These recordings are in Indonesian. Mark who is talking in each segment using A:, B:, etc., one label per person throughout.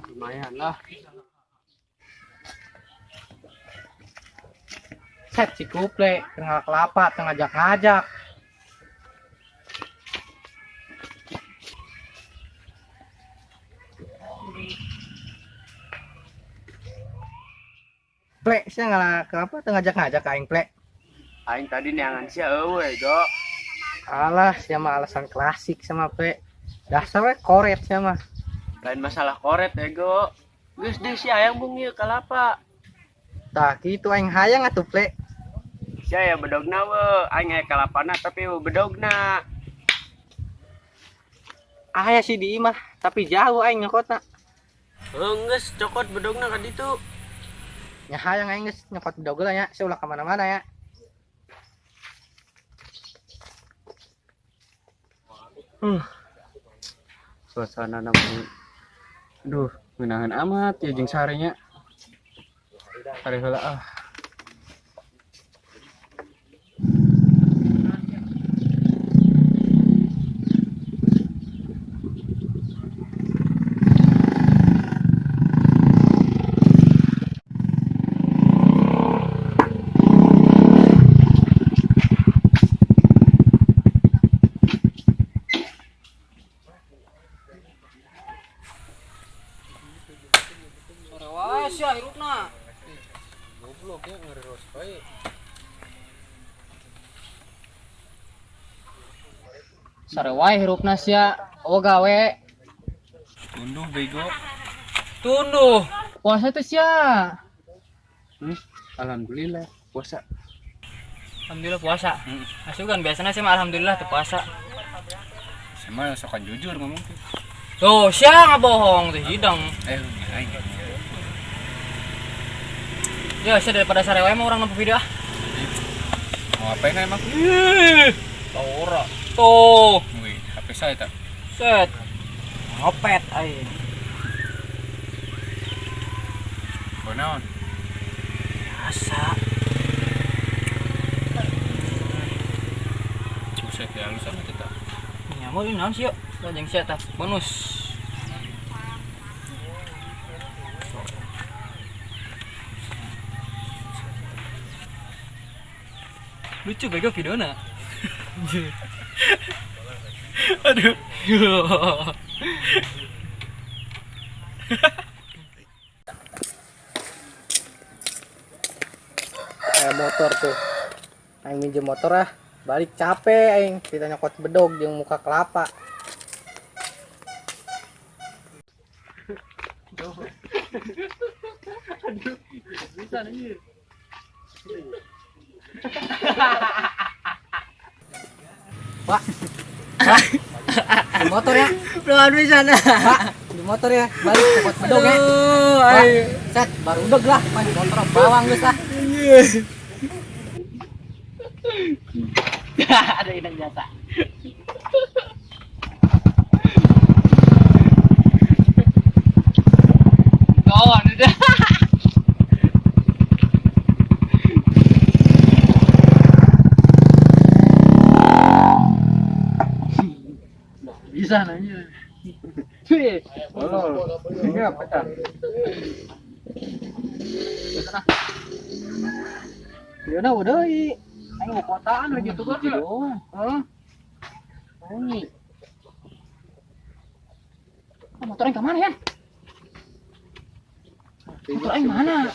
A: Lumayan lah. Set si kuple tengah kelapa tengah ngajak-ngajak. Plek sih ngalah kenapa tengah ngajak-ngajak aing plek.
B: Aing tadi neangan sia eueuh, Go.
A: Alah sama alasan klasik sama plek. Dasarnya koret sama.
B: Lain masalah koret, Go. Geus deui si ayang bung ieu kalapa.
A: Tah kitu aing hayang atuh plek.
B: Sia ya bedogna we, aing aya kalapana tapi bedogna.
A: Aya sih di imah, tapi jauh aing nyokotna.
B: Geus cokot bedogna ka ditu.
A: Nya hayang aing geus nyokot bedog nya, saya ulah ka mana-mana ya.
B: Suasana namun aduh, ngeunangan amat ya jeung sarenya. Sare heula ah.
A: Sia hirupna. Goblok ya ngereros bae. Sare wae hirupna sia, oh gawe.
B: Tunduh bego.
A: Tunduh. Puasa teh sia.
B: Alhamdulillah puasa.
A: Alhamdulillah puasa. Asugan biasanya sih mah alhamdulillah teu puasa.
B: Sama sok jujur ngomong tuh.
A: Tuh, sia ngabohong teh hidang.
B: Aing.
A: Ya, sia daripada sare wae mah urang nampu video ah.
B: Mau ngapain emang?
A: Tau ora. Tuh,
B: Wih, HP saya tak.
A: set. Ngopet aing.
B: Bonaon?
A: Biasa.
B: Buset ya lu sama kita.
A: Nya mau naon sih yuk? Jeung sia tah bonus. Lucu bego videona.
B: Aduh.
A: Motor tuh. Aing minjem motor ah. Balik capek aing, kita nyokot bedog jeung muka kelapa. Aduh, bisa nih. Pak. Di motor ya.
C: Belum bisa nah.
A: Pak, di motor ya. Balik nyokot bedog ya. Pak, set baru udeg lah, main motor bawang geus lah. Ada inang jasa. Kawan udah. Bisa nanya. Cuy.
B: Oh, ini apa kan?
A: Ya udah deui. Aing mau kotaan we gitu kan. Heeh. Ini. Motor aing ka mana ya? Motor aing mana?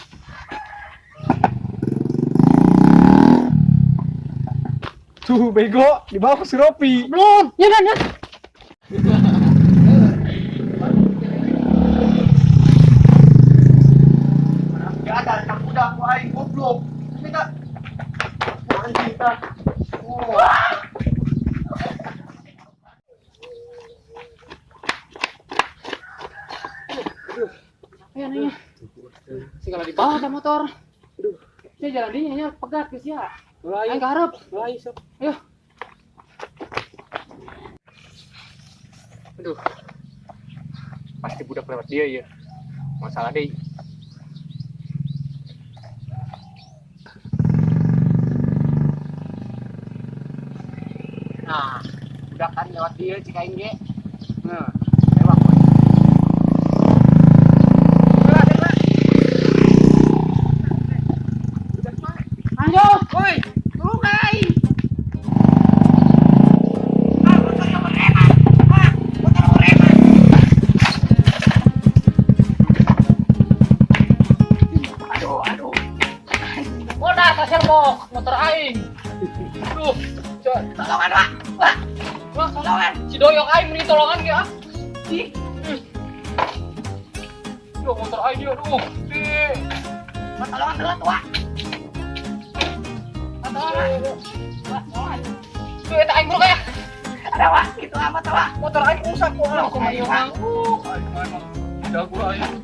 B: Tuh bego, di bawah si Ropi.
A: Belum, ya kan ya.
B: Aduh, kita. Jangan kita.
A: Ayo nanya. Segala di bawah ada motor.
B: Aduh.
A: Ini jalan dinya pegat guys ya.
B: Mulai.
A: Ayo garap.
B: Mulai sok.
A: Ayo. Aduh. Pasti budak lewat dia ya. Masalah deh. Nah, budak kan lewat dia cikain ge. Nah, lewat. Lanjut, woi, turun guys. Udah, kasir motor aing. Aduh, tolongan pak. Wah, tolongan. Si doyok aing mending tolongan ya. Duh, motor aing dia, aduh. Tolongan dulu tua. Tolongan. Tuh, eta aing buruk ya. Ada pak, itu apa tuh pak? Motor aing rusak kok. Ayo, ayo. Udah gua aing.